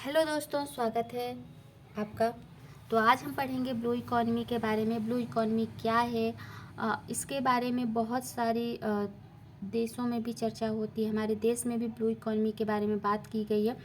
Hello दोस्तों, स्वागत है आपका। तो आज हम पढ़ेंगे ब्लू इकॉनमी के बारे में। ब्लू इकॉनमी क्या है, इसके बारे में बहुत सारी देशों में भी चर्चा होती है। हमारे देश में भी ब्लू इकॉनमी के बारे में बात की गई है।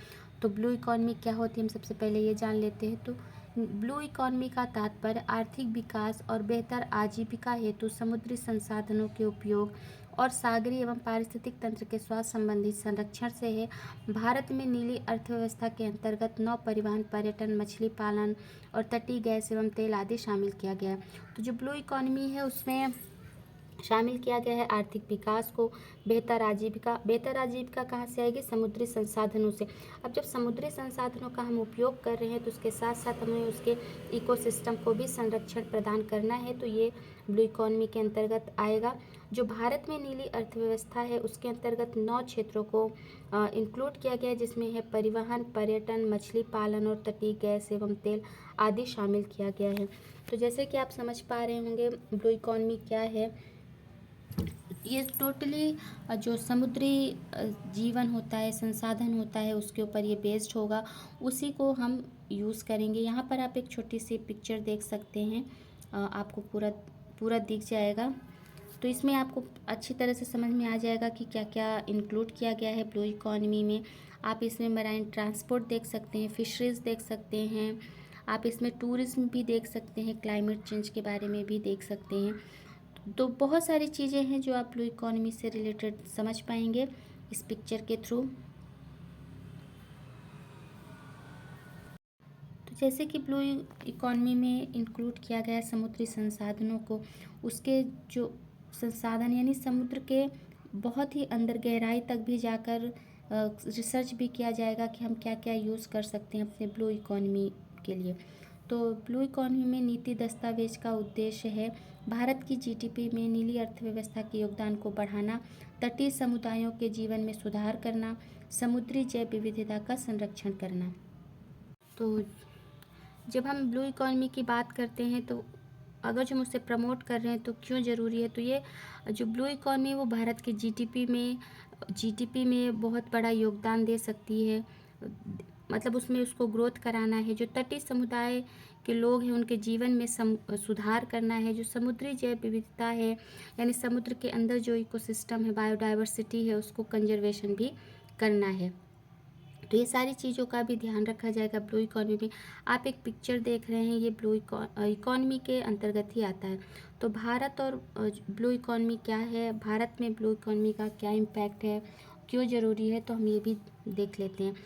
तो ब्लू इकॉनमी क्या होती है, हम सबसे पहले ये जान लेते हैं। तो ब्लू इकॉनमी का तात्पर्य आर्थिक विकास और बेहतर आजीविका हेतु समुद्री संसाधनों के उपयोग और सागरीय एवं पारिस्थितिक तंत्र के स्वास्थ्य संबंधी संरक्षण से है। भारत में नीली अर्थव्यवस्था के अंतर्गत नौ परिवहन, पर्यटन, मछली पालन और तटीय गैस एवं तेल आदि शामिल किया गया है। तो जो ब्लू इकॉनमी है उसमें शामिल किया गया है आर्थिक विकास को, बेहतर आजीविका कहाँ से आएगी? समुद्री संसाधनों से। अब जब समुद्री संसाधनों का हम उपयोग कर रहे हैं तो उसके साथ साथ हमें उसके इकोसिस्टम को भी संरक्षण प्रदान करना है, तो ये ब्लू इकॉनमी के अंतर्गत आएगा। जो भारत में नीली अर्थव्यवस्था है उसके अंतर्गत 9 क्षेत्रों को इंक्लूड किया गया है, जिसमें है परिवहन, पर्यटन, मछली पालन और तटीय गैस एवं तेल आदि शामिल किया गया है। तो जैसे कि आप समझ पा रहे होंगे ब्लू इकॉनमी क्या है। ये टोटली जो समुद्री जीवन होता है, संसाधन होता है, उसके ऊपर ये बेस्ड होगा, उसी को हम यूज़ करेंगे। यहाँ पर आप एक छोटी सी पिक्चर देख सकते हैं, आपको पूरा पूरा दिख जाएगा। तो इसमें आपको अच्छी तरह से समझ में आ जाएगा कि क्या क्या इंक्लूड किया गया है ब्लू इकॉनमी में। आप इसमें मराइन ट्रांसपोर्ट देख सकते हैं, फिशरीज़ देख सकते हैं, आप इसमें टूरिज्म भी देख सकते हैं, क्लाइमेट चेंज के बारे में भी देख सकते हैं। तो बहुत सारी चीज़ें हैं जो आप ब्लू इकॉनमी से रिलेटेड समझ पाएंगे इस पिक्चर के थ्रू। तो जैसे कि ब्लू इकॉनमी में इंक्लूड किया गया है समुद्री संसाधनों को, उसके जो संसाधन यानी समुद्र के बहुत ही अंदर गहराई तक भी जाकर रिसर्च भी किया जाएगा कि हम क्या क्या यूज़ कर सकते हैं अपने ब्लू इकॉनमी के लिए। तो ब्लू इकॉनमी में नीति दस्तावेज का उद्देश्य है भारत की जीडीपी में नीली अर्थव्यवस्था के योगदान को बढ़ाना, तटीय समुदायों के जीवन में सुधार करना, समुद्री जैव विविधता का संरक्षण करना। तो जब हम ब्लू इकॉनमी की बात करते हैं तो अगर जो हम उसे प्रमोट कर रहे हैं तो क्यों ज़रूरी है, तो ये जो ब्लू इकॉनमी वो भारत के जीडीपी में बहुत बड़ा योगदान दे सकती है। मतलब उसमें उसको ग्रोथ कराना है, जो तटीय समुदाय के लोग हैं उनके जीवन में सुधार करना है, जो समुद्री जैव विविधता है यानी समुद्र के अंदर जो इकोसिस्टम है, बायोडाइवर्सिटी है, उसको कंजर्वेशन भी करना है। तो ये सारी चीज़ों का भी ध्यान रखा जाएगा ब्लू इकॉनमी में। आप एक पिक्चर देख रहे हैं, ये ब्लू इकॉनमी के अंतर्गत ही आता है। तो भारत और ब्लू इकॉनमी क्या है, भारत में ब्लू इकॉनमी का क्या इम्पैक्ट है, क्यों ज़रूरी है, तो हम ये भी देख लेते हैं।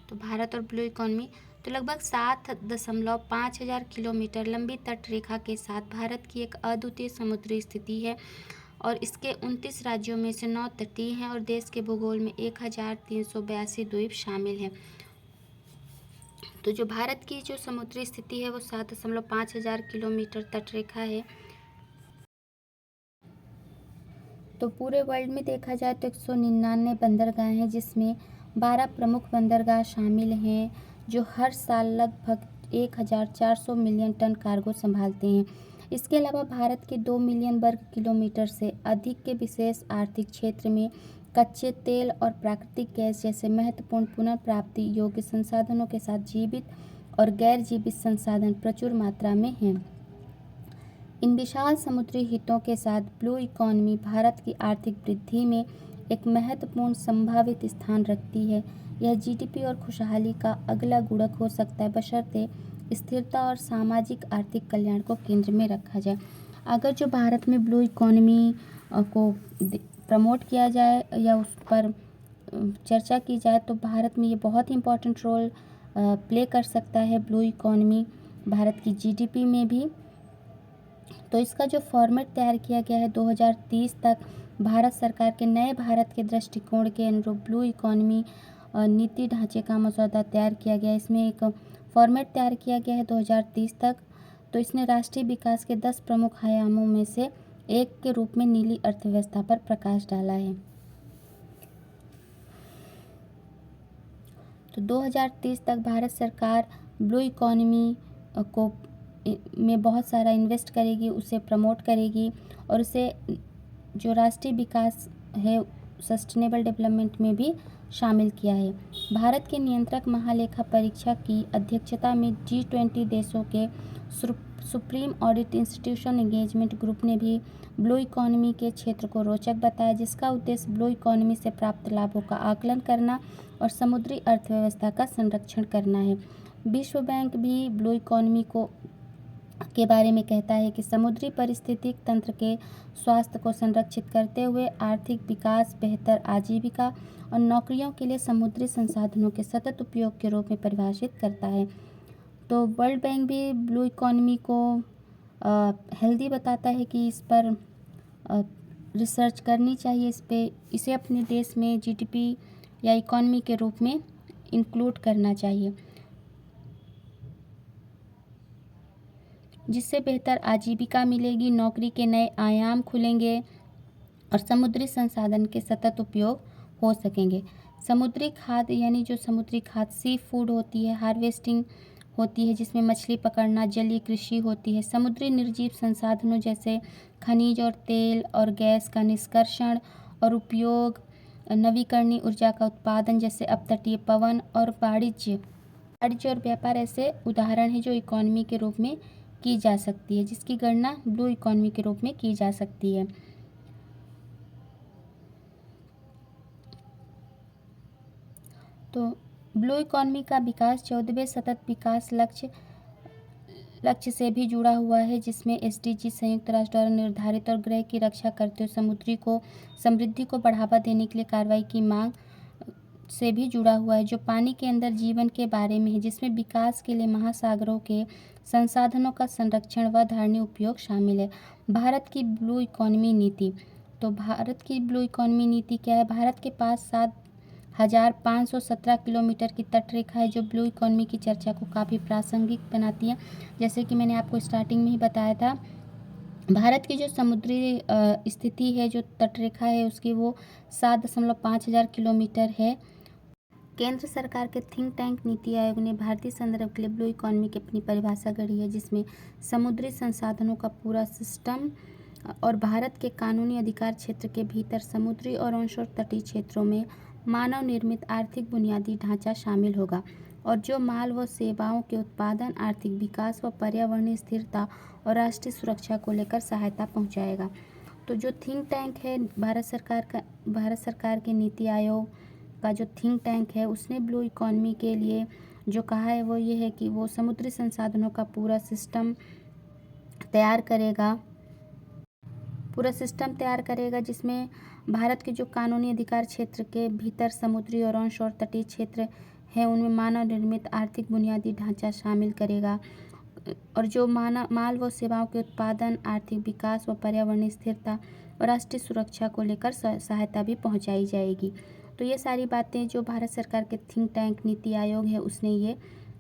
तो भारत और ब्लू इकॉनमी, तो लगभग 7.5 हजार किलोमीटर लंबी तट रेखा के साथ भारत की एक अद्वितीय समुद्री स्थिति है और इसके 29 राज्यों में से 9 तटीय हैं और देश के भूगोल में 1382 द्वीप शामिल हैं। तो जो भारत की जो समुद्री स्थिति है वो 7.5 हजार किलोमीटर तट रेखा है। तो पूरे वर्ल्ड में देखा जाए तो 199 बंदरगाह हैं, जिसमें 12 प्रमुख बंदरगाह शामिल हैं जो हर साल लगभग 1400 मिलियन टन कार्गो संभालते हैं। इसके अलावा भारत के 2 मिलियन वर्ग किलोमीटर से अधिक के विशेष आर्थिक क्षेत्र में कच्चे तेल और प्राकृतिक गैस जैसे महत्वपूर्ण पुनर्प्राप्ति योग्य संसाधनों के साथ जीवित और गैर जीवित संसाधन प्रचुर मात्रा में हैं। इन विशाल समुद्री हितों के साथ ब्लू इकॉनमी भारत की आर्थिक वृद्धि में एक महत्वपूर्ण संभावित स्थान रखती है। यह जीडीपी और खुशहाली का अगला गुणक हो सकता है, बशर्ते स्थिरता और सामाजिक आर्थिक कल्याण को केंद्र में रखा जाए। अगर जो भारत में ब्लू इकॉनमी को प्रमोट किया जाए या उस पर चर्चा की जाए तो भारत में ये बहुत ही इम्पोर्टेंट रोल प्ले कर सकता है ब्लू इकॉनमी भारत की जीडीपी में भी। तो इसका जो फॉर्मेट तैयार किया गया है 2030 तक भारत सरकार के नए भारत के दृष्टिकोण के अनुरूप ब्लू इकॉनमी नीति ढांचे का मसौदा तैयार किया गया है। इसमें एक फॉर्मेट तैयार किया गया है 2030 तक। तो इसने राष्ट्रीय विकास के 10 प्रमुख आयामों में से एक के रूप में नीली अर्थव्यवस्था पर प्रकाश डाला है। तो 2030 तक भारत सरकार ब्लू इकॉनमी को में बहुत सारा इन्वेस्ट करेगी, उसे प्रमोट करेगी और उसे जो राष्ट्रीय विकास है सस्टेनेबल डेवलपमेंट में भी शामिल किया है। भारत के नियंत्रक महालेखा परीक्षक की अध्यक्षता में G20 देशों के supreme audit institution engagement group ने भी ब्लू इकोनॉमी के क्षेत्र को रोचक बताया, जिसका उद्देश्य ब्लू इकोनॉमी से प्राप्त लाभों का आकलन करना और समुद्री अर्थव्यवस्था का संरक्षण करना है। विश्व बैंक भी ब्लू इकोनॉमी के बारे में कहता है कि समुद्री पारिस्थितिक तंत्र के स्वास्थ्य को संरक्षित करते हुए आर्थिक विकास, बेहतर आजीविका और नौकरियों के लिए समुद्री संसाधनों के सतत उपयोग के रूप में परिभाषित करता है। तो वर्ल्ड बैंक भी ब्लू इकोनॉमी को हेल्दी बताता है कि इस पर रिसर्च करनी चाहिए, इसे अपने देश में जीडीपी या इकोनॉमी के रूप में इंक्लूड करना चाहिए, जिससे बेहतर आजीविका मिलेगी, नौकरी के नए आयाम खुलेंगे और समुद्री संसाधन के सतत उपयोग हो सकेंगे। समुद्री खाद्य यानी जो समुद्री खाद्य सी फूड होती है, हार्वेस्टिंग होती है जिसमें मछली पकड़ना, जलीय कृषि होती है, समुद्री निर्जीव संसाधनों जैसे खनिज और तेल और गैस का निष्कर्षण और उपयोग, नवीकरणीय ऊर्जा का उत्पादन जैसे अपतटीय पवन और वाणिज्य और व्यापार ऐसे उदाहरण हैं जो इकोनॉमी के रूप में की जा सकती है, जिसकी गणना ब्लू इकोनॉमी के रूप में की जा सकती है। तो ब्लू इकोनॉमी का विकास 14वें सतत विकास लक्ष्य से भी जुड़ा हुआ है, जिसमें SDG संयुक्त राष्ट्र द्वारा निर्धारित और ग्रह की रक्षा करते हुए समृद्धि को बढ़ावा देने के लिए कार्रवाई की मांग से भी जुड़ा हुआ है, जो पानी के अंदर जीवन के बारे में है, जिसमें विकास के लिए महासागरों के संसाधनों का संरक्षण व धारणीय उपयोग शामिल है। भारत की ब्लू इकोनॉमी नीति। तो भारत की ब्लू इकोनॉमी नीति क्या है? भारत के पास 7,517 किलोमीटर की तटरेखा है, जो ब्लू इकोनॉमी की चर्चा को काफ़ी प्रासंगिक बनाती है। जैसे कि मैंने आपको स्टार्टिंग में ही बताया था, भारत की जो समुद्री स्थिति है, जो तटरेखा है उसकी, वो 7.5 हज़ार किलोमीटर है। केंद्र सरकार के थिंक टैंक नीति आयोग ने भारतीय संदर्भ के लिए ब्लू इकोनॉमी की अपनी परिभाषा गढ़ी है, जिसमें समुद्री संसाधनों का पूरा सिस्टम और भारत के कानूनी अधिकार क्षेत्र के भीतर समुद्री और ऑनशोर तटीय क्षेत्रों में मानव निर्मित आर्थिक बुनियादी ढांचा शामिल होगा, और जो माल व सेवाओं के उत्पादन, आर्थिक विकास व पर्यावरणीय स्थिरता और राष्ट्रीय सुरक्षा को लेकर सहायता पहुंचाएगा। तो जो थिंक टैंक है भारत सरकार के नीति आयोग का जो थिंक टैंक है, उसने ब्लू इकोनॉमी के लिए जो कहा है वो ये है कि वो समुद्री संसाधनों का पूरा सिस्टम तैयार करेगा, जिसमें भारत के जो कानूनी अधिकार क्षेत्र के भीतर समुद्री और ऑनशोर तटीय क्षेत्र हैं उनमें मानव निर्मित आर्थिक बुनियादी ढांचा शामिल करेगा, और जो माल व सेवाओं के उत्पादन, आर्थिक विकास व पर्यावरणीय स्थिरता और राष्ट्रीय सुरक्षा को लेकर सहायता भी पहुंचाई जाएगी। तो ये सारी बातें जो भारत सरकार के थिंक टैंक नीति आयोग है उसने ये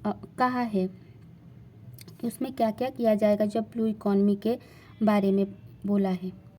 कहा है कि उसमें क्या क्या किया जाएगा जब ब्लू इकोनॉमी के बारे में बोला है।